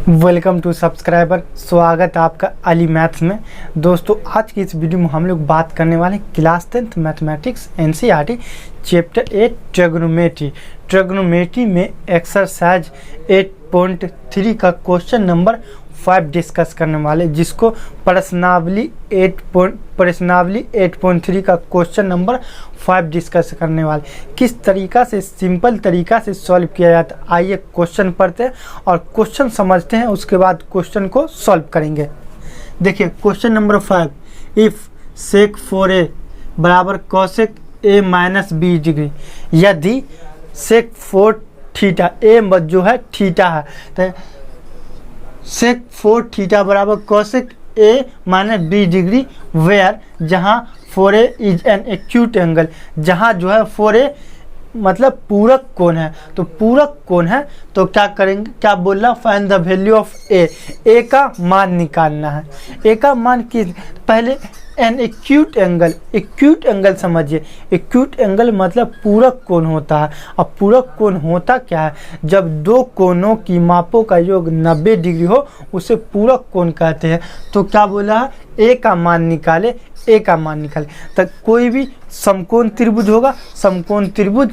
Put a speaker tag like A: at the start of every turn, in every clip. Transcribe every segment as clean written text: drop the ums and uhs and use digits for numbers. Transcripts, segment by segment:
A: Welcome to subscriber. स्वागत है आपका अली मैथ्स में। दोस्तों आज की इस वीडियो में हम लोग बात करने वाले class 10th mathematics NCERT chapter 8 trigonometry में एक्सरसाइज 8.3 का क्वेश्चन नंबर 5 डिस्कस करने वाले, जिसको प्रश्नावली 8.3 का क्वेश्चन नंबर 5 डिस्कस करने वाले। किस तरीका से सिंपल तरीका से सॉल्व किया जाता है, आइए क्वेश्चन पढ़ते हैं और क्वेश्चन समझते हैं, उसके बाद क्वेश्चन को सॉल्व करेंगे। देखिए question number 5, if sec 4a बराबर cosec a minus B degree, यदि सेक 4 थीटा a जो है थीटा है, तो सेक 4 थीटा बराबर cosec a minus B degree, where जहाँ 4a is an acute angle, जहाँ जो है 4a मतलब पूरक कोण है। तो पूरक कोण है तो क्या करेंगे, क्या बोल रहा, find the value of a का मान निकालना है। a का मान किस, पहले एन एक्यूट एंगल समझिए। एक्यूट एंगल मतलब पूरक कोण होता है। अब पूरक कोण होता क्या है, जब दो कोणों की मापों का योग 90 डिग्री हो उसे पूरक कोण कहते हैं। तो क्या बोला है, a का मान निकाले, तो कोई भी समकोण त्रिभुज होगा, समकोण त्रिभुज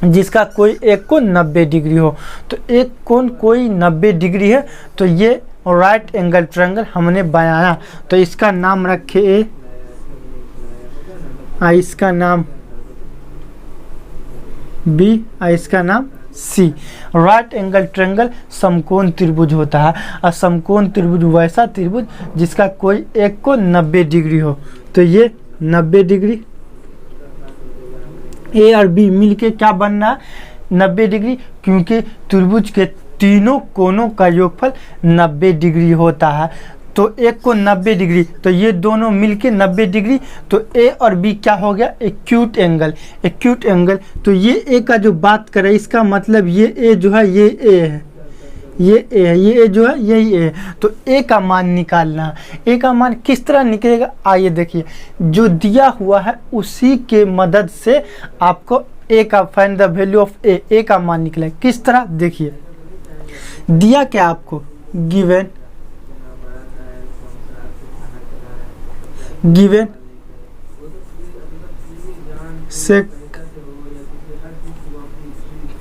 A: जिसका कोई एक कोण 90 डिग्री हो, तो एक कोण कोई 90 डिग्री है, तो ये राइट एंगल ट्रायंगल हमने बनाया। तो इसका नाम रखे ए, इसका नाम बी, इसका नाम सी। राइट एंगल ट्रायंगल समकोण त्रिभुज होता है, और समकोण त्रिभुज वैसा त्रिभुज जिसका कोई एक कोण 90 डिग्री हो। तो ये 90 डिग्री, ए और बी मिलके क्या बनना है, 90 डिग्री, क्योंकि त्रिभुज के तीनों कोणों का योगफल 90 डिग्री होता है। तो एक को 90 डिग्री, तो ये दोनों मिलके 90 डिग्री, तो ए और बी क्या हो गया, एक्यूट एंगल। तो ये ए का जो बात करें, इसका मतलब ये ए जो है ये ए है, ये ए जो है यही ए है। तो ए का मान निकालना है। ए का मान किस तरह निकलेगा, आइए देखिए, जो दिया हुआ है उसी के मदद से आपको ए का फाइंड द वैल्यू ऑफ ए का मान निकलेगा। किस तरह, देखिए दिया क्या आपको, गिवन सेक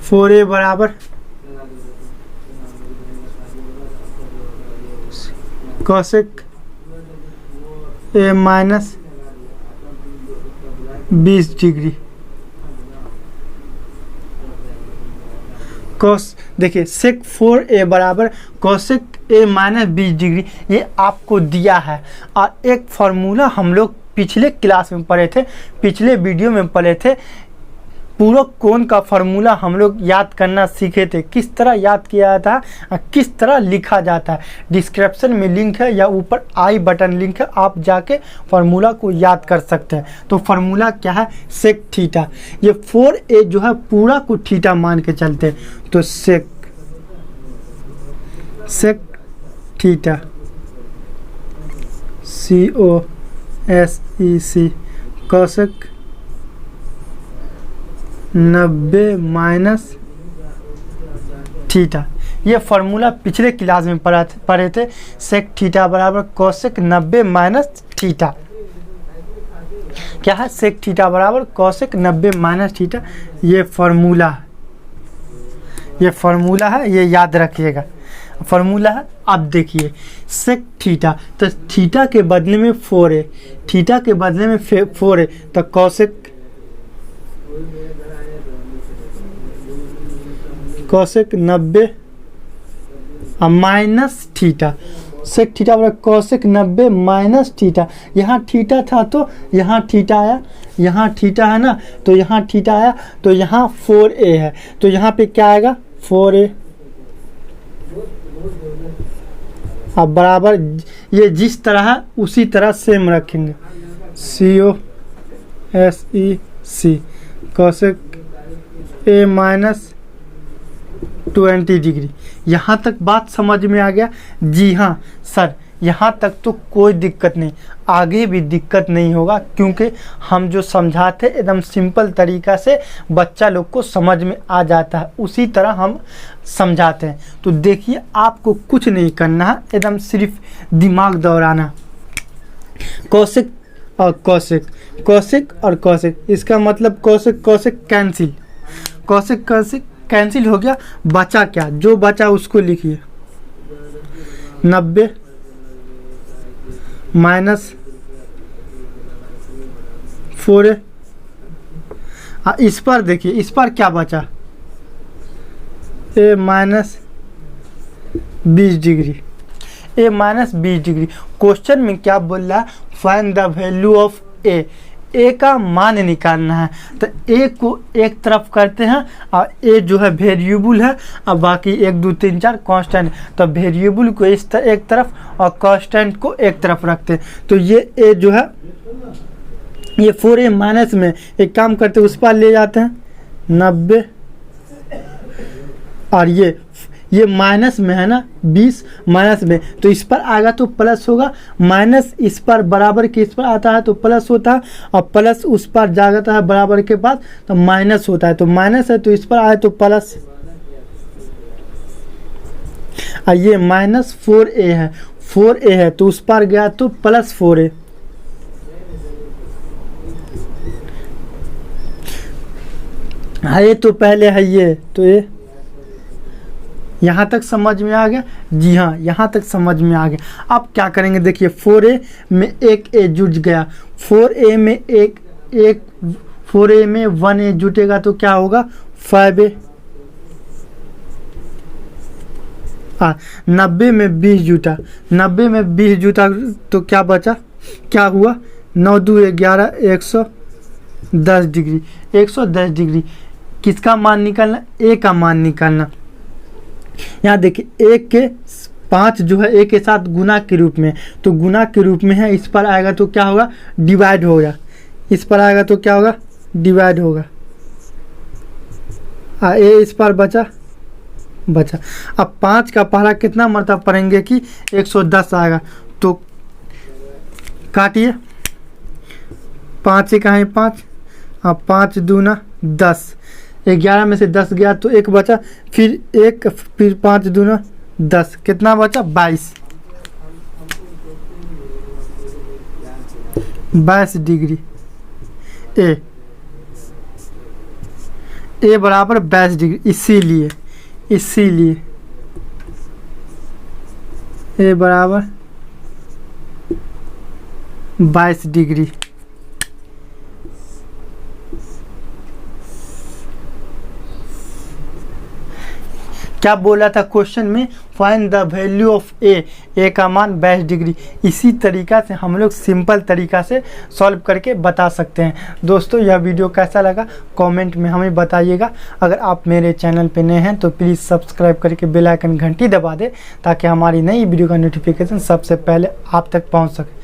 A: 4a बराबर cosec a minus 20 degree. Cos देखिए सेक 4a बराबर कॉसेक a माइनस 20 डिग्री, ये आपको दिया है। और एक फार्मूला हम लोग पिछले क्लास में पढ़े थे, पिछले वीडियो में पढ़े थे, पूरक कोण का फार्मूला हम लोग याद करना सीखे थे। किस तरह याद किया जाता है, किस तरह लिखा जाता है, डिस्क्रिप्शन में लिंक है या ऊपर आई बटन लिंक है, आप जाके फार्मूला को याद कर सकते हैं। तो फार्मूला क्या है, सेक थीटा, ये 4a जो है पूरा को थीटा मान के चलते हैं, तो sec theta COSEC cosec 90 minus theta. ये फार्मूला पिछले क्लास में पढ़े थे, सेक थीटा बराबर कॉसेक 90 माइनस थीटा। क्या है, सेक थीटा बराबर कॉसेक 90 माइनस थीटा। ये फार्मूला है, ये याद रखिएगा, फार्मूला है। अब देखिए सेक थीटा, तो थीटा के बदले में 4a, तो cosec 90 minus theta, sec theta बराबर कॉसेक 90 माइनस थीटा। यहाँ थीटा था तो यहाँ थीटा आया, यहाँ थीटा है ना, तो यहाँ थीटा आया, तो यहाँ 4a है, तो यहाँ पे क्या आएगा, 4a। अब बराबर ये जिस तरह है उसी तरह सेम रखेंगे, COSEC cosec a minus 20 degree. यहाँ तक बात समझ में आ गया? जी हाँ सर, यहाँ तक तो कोई दिक्कत नहीं, आगे भी दिक्कत नहीं होगा, क्योंकि हम जो समझाते एकदम सिंपल तरीक़ा से बच्चा लोग को समझ में आ जाता है, उसी तरह हम समझाते हैं। तो देखिए, आपको कुछ नहीं करना है, एकदम सिर्फ दिमाग दौड़ाना। कौशिक और कौशिक, कौशिक और कौशिक, इसका मतलब कौशिक कौशिक कैंसिल, कौशिक कौशिक कैंसिल हो गया। बचा क्या? जो बचा उसको लिखिए, 90 माइनस 4a। इस पर देखिए, इस पर क्या बचा? a minus 20 degree, a minus 20 degree. Question में क्या बोल रहा है? Find the value of a, a का मान निकालना है। तो a को एक तरफ करते हैं और a जो है वेरिएबल है और बाकी 1 2 3 4 कांस्टेंट। तो वेरिएबल को एक तरफ और कांस्टेंट को एक तरफ रखते हैं। तो ये a जो है ये 4a माइनस में एक काम करते उस पर ले जाते हैं 90, और ये माइनस में है ना 20 माइनस में, तो इस पर आएगा तो प्लस होगा, माइनस इस पर बराबर के इस पर आता है तो प्लस होता है, और प्लस उस पर जाता है बराबर के बाद तो माइनस होता है। तो माइनस है तो इस पर आए तो प्लस, और ये माइनस 4a है, 4a है तो उस पर गया तो प्लस 4a। ये तो पहले है ये, तो ये यहाँ तक समझ में आ गया? जी हाँ, यहाँ तक समझ में आ गया। अब क्या करेंगे? देखिए 4a में एक a जुट गया, 4a में एक 4a में 1a जुटेगा तो क्या होगा? 5a। 90 में 20 जुटा, 90 में 20 जुटा तो क्या बचा? क्या हुआ? 9 2 11, 110 डिग्री, 110 डिग्री। किसका मान निकालना? a का मान निकालना। यहाँ देखिए 1 के 5 जो है a के साथ गुना के रूप में, तो गुना के रूप में है, इस पर आएगा तो क्या होगा? डिवाइड होगा, इस पर आएगा तो क्या होगा? डिवाइड होगा। a इस पर बचा। अब 5 का पहला कितना मरतबा पढ़ेंगे कि 110 आएगा, तो काटिए, 5 से कहाँ 5, अब 5 दूना 10, 11 में से 10 गया तो 1 बचा, फिर 1, फिर 5 दूना 10, कितना बचा? 22 डिग्री। ए बराबर 22 डिग्री, इसीलिए ए बराबर 22 डिग्री। क्या बोला था क्वेश्चन में? फाइंड द वैल्यू ऑफ ए का मान 22 डिग्री। इसी तरीका से हम लोग सिंपल तरीका से सॉल्व करके बता सकते हैं। दोस्तों, यह वीडियो कैसा लगा कमेंट में हमें बताइएगा। अगर आप मेरे चैनल पे नए हैं तो प्लीज़ सब्सक्राइब करके बेल आइकन घंटी दबा दें, ताकि हमारी नई वीडियो का नोटिफिकेशन सबसे पहले आप तक पहुंच सके।